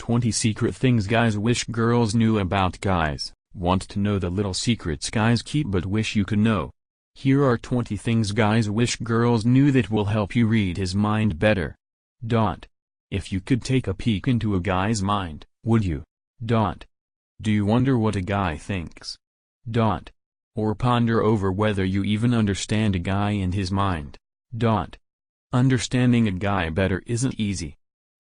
20 secret things guys wish girls knew about guys. Want to know the little secrets guys keep but wish you could know? Here are 20 things guys wish girls knew that will help you read his mind better. If you could take a peek into a guy's mind, would you? Do you wonder what a guy thinks? Or ponder over whether you even understand a guy and his mind? Understanding a guy better isn't easy.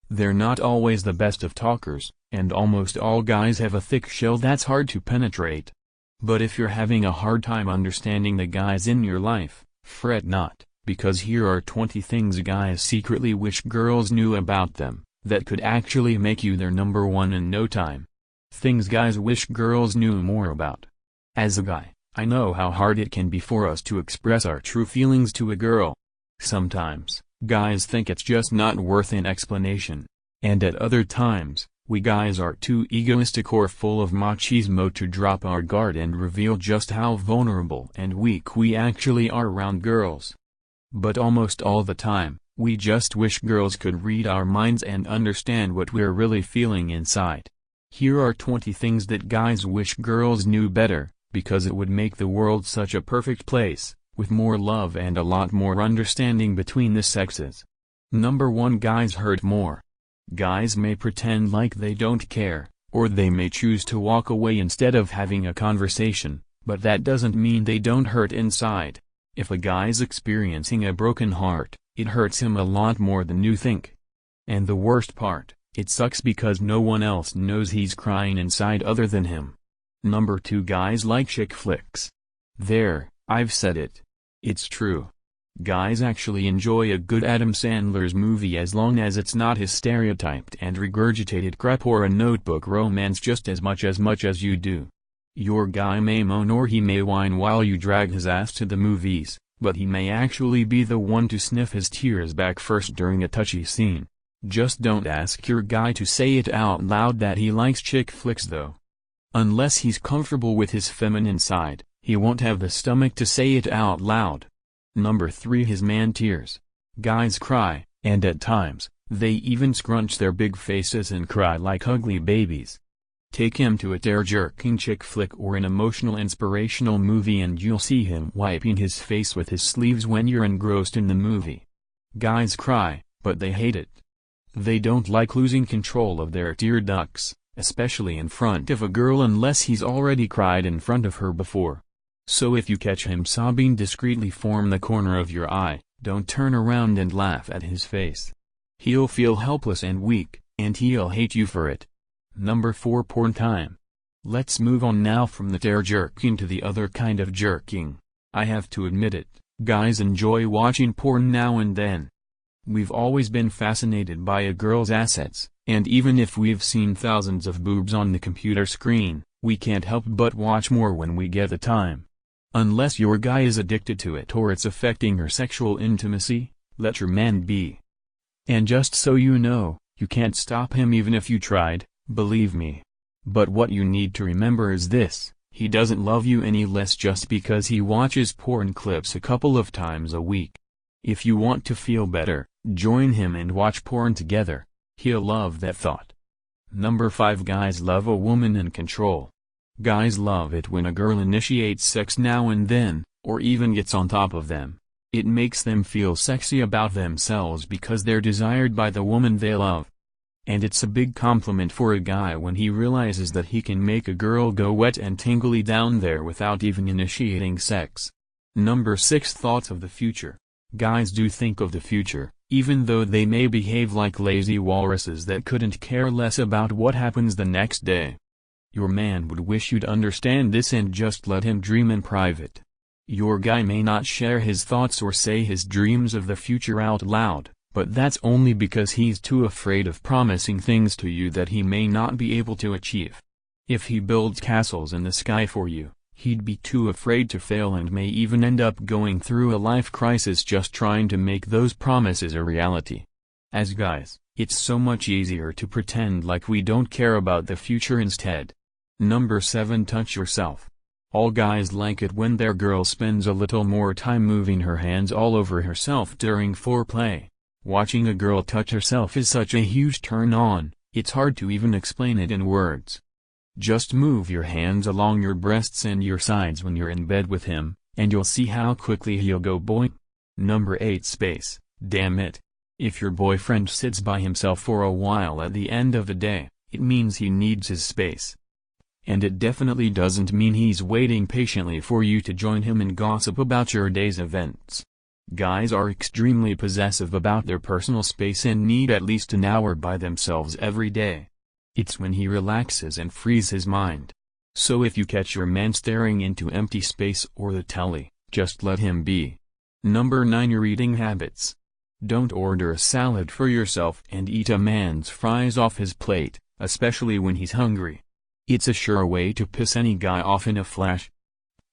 They're not always the best of talkers, and almost all guys have a thick shell that's hard to penetrate. But if you're having a hard time understanding the guys in your life, fret not, because here are 20 things guys secretly wish girls knew about them, that could actually make you their number one in no time. Things guys wish girls knew more about. As a guy, I know how hard it can be for us to express our true feelings to a girl. Sometimes, guys think it's just not worth an explanation. And at other times, we guys are too egoistic or full of machismo to drop our guard and reveal just how vulnerable and weak we actually are around girls. But almost all the time, we just wish girls could read our minds and understand what we're really feeling inside. Here are 20 things that guys wish girls knew better, because it would make the world such a perfect place, with more love and a lot more understanding between the sexes. Number 1. Guys hurt more. Guys may pretend like they don't care, or they may choose to walk away instead of having a conversation, but that doesn't mean they don't hurt inside. If a guy's experiencing a broken heart, it hurts him a lot more than you think. And the worst part, it sucks because no one else knows he's crying inside other than him. Number 2. Guys like chick flicks. There, I've said it. It's true. Guys actually enjoy a good Adam Sandler's movie as long as it's not his stereotyped and regurgitated crap or a Notebook romance just as much as you do. Your guy may moan or he may whine while you drag his ass to the movies, but he may actually be the one to sniff his tears back first during a touchy scene. Just don't ask your guy to say it out loud that he likes chick flicks though. Unless he's comfortable with his feminine side, he won't have the stomach to say it out loud. Number 3. His man tears. Guys cry, and at times, they even scrunch their big faces and cry like ugly babies. Take him to a tear-jerking chick flick or an emotional inspirational movie and you'll see him wiping his face with his sleeves when you're engrossed in the movie. Guys cry, but they hate it. They don't like losing control of their tear ducts, especially in front of a girl unless he's already cried in front of her before. So if you catch him sobbing discreetly from the corner of your eye, don't turn around and laugh at his face. He'll feel helpless and weak, and he'll hate you for it. Number 4. Porn time. Let's move on now from the tear jerking to the other kind of jerking. I have to admit it, guys enjoy watching porn now and then. We've always been fascinated by a girl's assets, and even if we've seen thousands of boobs on the computer screen, we can't help but watch more when we get the time. Unless your guy is addicted to it or it's affecting your sexual intimacy, let your man be. And just so you know, you can't stop him even if you tried, believe me. But what you need to remember is this: he doesn't love you any less just because he watches porn clips a couple of times a week. If you want to feel better, join him and watch porn together. He'll love that thought. Number 5. Guys love a woman in control. Guys love it when a girl initiates sex now and then, or even gets on top of them. It makes them feel sexy about themselves because they're desired by the woman they love. And it's a big compliment for a guy when he realizes that he can make a girl go wet and tingly down there without even initiating sex. Number 6. Thoughts of the future. Guys do think of the future, even though they may behave like lazy walruses that couldn't care less about what happens the next day. Your man would wish you'd understand this and just let him dream in private. Your guy may not share his thoughts or say his dreams of the future out loud, but that's only because he's too afraid of promising things to you that he may not be able to achieve. If he builds castles in the sky for you, he'd be too afraid to fail and may even end up going through a life crisis just trying to make those promises a reality. As guys, it's so much easier to pretend like we don't care about the future instead. Number 7. Touch yourself. All guys like it when their girl spends a little more time moving her hands all over herself during foreplay. Watching a girl touch herself is such a huge turn on, It's hard to even explain it in words. Just move your hands along your breasts and your sides when you're in bed with him, and you'll see how quickly he'll go boing. Number 8 space. Damn it. If your boyfriend sits by himself for a while at the end of the day, it means he needs his space. And it definitely doesn't mean he's waiting patiently for you to join him and gossip about your day's events. Guys are extremely possessive about their personal space and need at least an hour by themselves every day. It's when he relaxes and frees his mind. So if you catch your man staring into empty space or the telly, just let him be. Number 9 Your eating habits. Don't order a salad for yourself and eat a man's fries off his plate, especially when he's hungry. It's a sure way to piss any guy off in a flash.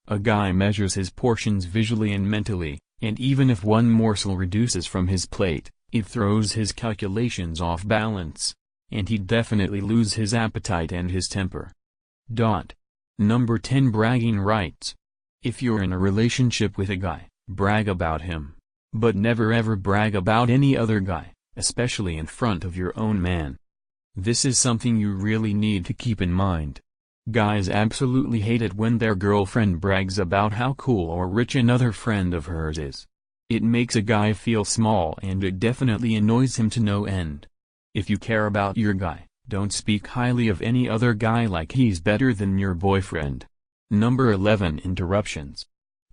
A guy measures his portions visually and mentally, and even if one morsel reduces from his plate, it throws his calculations off balance, and he'd definitely lose his appetite and his temper. Number 10 Bragging rights. If you're in a relationship with a guy, brag about him. But never ever brag about any other guy, especially in front of your own man. This is something you really need to keep in mind. Guys absolutely hate it when their girlfriend brags about how cool or rich another friend of hers is. It makes a guy feel small and it definitely annoys him to no end. If you care about your guy, don't speak highly of any other guy like he's better than your boyfriend. Number 11 Interruptions.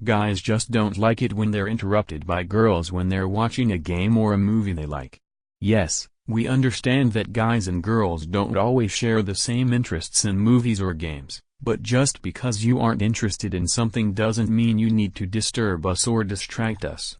Guys just don't like it when they're interrupted by girls when they're watching a game or a movie they like. Yes, we understand that guys and girls don't always share the same interests in movies or games, but just because you aren't interested in something doesn't mean you need to disturb us or distract us.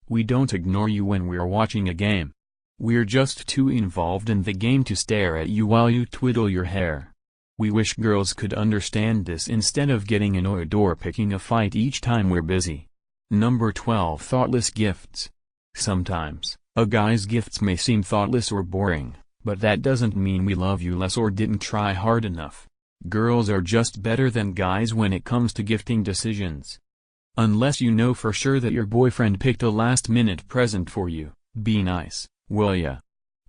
We don't ignore you when we're watching a game. We're just too involved in the game to stare at you while you twiddle your hair. We wish girls could understand this instead of getting annoyed or picking a fight each time we're busy. Number 12 Thoughtless gifts. Sometimes, a guy's gifts may seem thoughtless or boring, but that doesn't mean we love you less or didn't try hard enough. Girls are just better than guys when it comes to gifting decisions. Unless you know for sure that your boyfriend picked a last-minute present for you, be nice, will ya?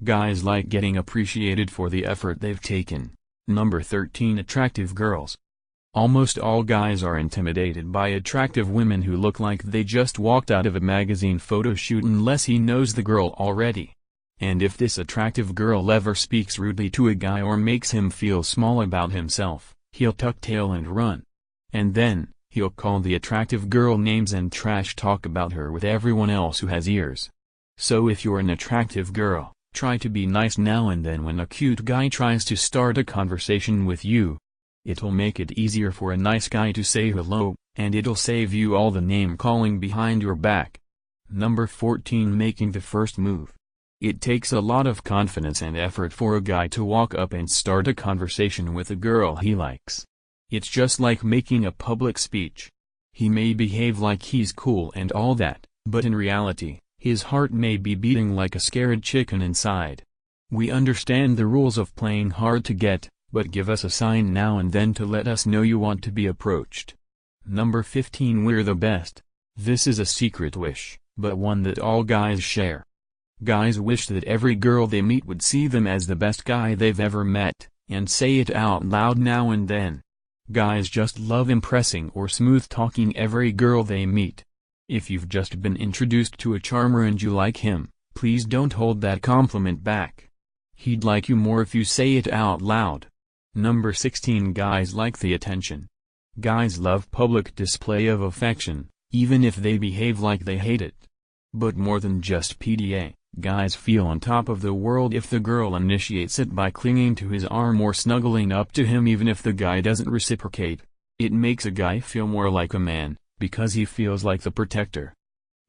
Guys like getting appreciated for the effort they've taken. Number 13 Attractive girls. Almost all guys are intimidated by attractive women who look like they just walked out of a magazine photo shoot unless he knows the girl already. And if this attractive girl ever speaks rudely to a guy or makes him feel small about himself, he'll tuck tail and run. And then, he'll call the attractive girl names and trash talk about her with everyone else who has ears. So if you're an attractive girl, try to be nice now and then when a cute guy tries to start a conversation with you. It'll make it easier for a nice guy to say hello, and it'll save you all the name-calling behind your back. Number 14 Making the first move. It takes a lot of confidence and effort for a guy to walk up and start a conversation with a girl he likes. It's just like making a public speech. He may behave like he's cool and all that, but in reality, his heart may be beating like a scared chicken inside. We understand the rules of playing hard to get, but give us a sign now and then to let us know you want to be approached. Number 15 We're the best. This is a secret wish, but one that all guys share. Guys wish that every girl they meet would see them as the best guy they've ever met, and say it out loud now and then. Guys just love impressing or smooth-talking every girl they meet. If you've just been introduced to a charmer and you like him, please don't hold that compliment back. He'd like you more if you say it out loud. Number 16 Guys like the attention. Guys love public display of affection, even if they behave like they hate it. But more than just PDA, guys feel on top of the world if the girl initiates it by clinging to his arm or snuggling up to him even if the guy doesn't reciprocate. It makes a guy feel more like a man, because he feels like the protector.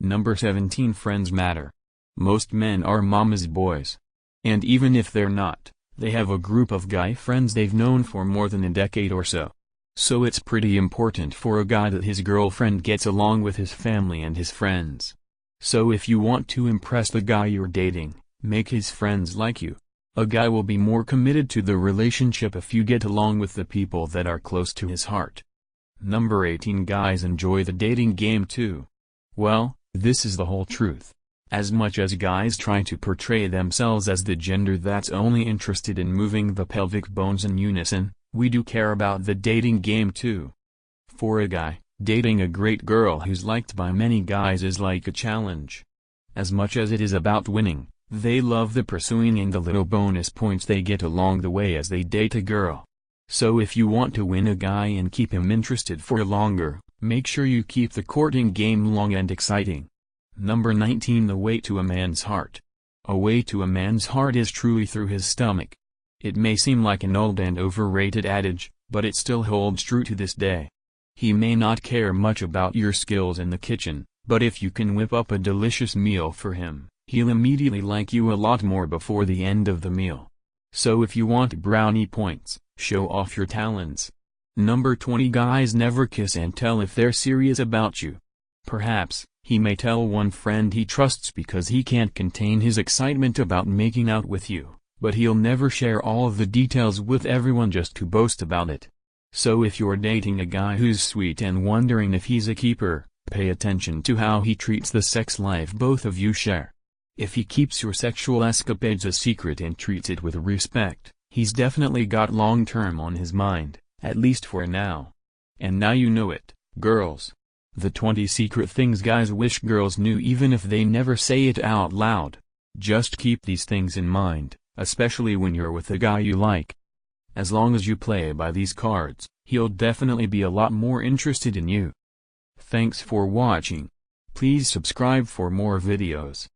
Number 17 Friends matter. Most men are mama's boys. And even if they're not, they have a group of guy friends they've known for more than a decade or so. So it's pretty important for a guy that his girlfriend gets along with his family and his friends. So if you want to impress the guy you're dating, make his friends like you. A guy will be more committed to the relationship if you get along with the people that are close to his heart. Number 18 Guys enjoy the dating game too. Well, this is the whole truth. As much as guys try to portray themselves as the gender that's only interested in moving the pelvic bones in unison, we do care about the dating game too. For a guy, dating a great girl who's liked by many guys is like a challenge. As much as it is about winning, they love the pursuing and the little bonus points they get along the way as they date a girl. So if you want to win a guy and keep him interested for longer, make sure you keep the courting game long and exciting. Number 19. The way to a man's heart. A way to a man's heart is truly through his stomach. It may seem like an old and overrated adage, but it still holds true to this day. He may not care much about your skills in the kitchen, but if you can whip up a delicious meal for him, he'll immediately like you a lot more before the end of the meal. So if you want brownie points, show off your talents. Number 20. Guys never kiss and tell if they're serious about you. Perhaps, he may tell one friend he trusts because he can't contain his excitement about making out with you, but he'll never share all of the details with everyone just to boast about it. So if you're dating a guy who's sweet and wondering if he's a keeper, pay attention to how he treats the sex life both of you share. If he keeps your sexual escapades a secret and treats it with respect, he's definitely got long-term on his mind, at least for now. And now you know it, girls. The 20 secret things guys wish girls knew even if they never say it out loud. Just keep these things in mind, especially when you're with a guy you like. As long as you play by these cards, he'll definitely be a lot more interested in you. Thanks for watching. Please subscribe for more videos.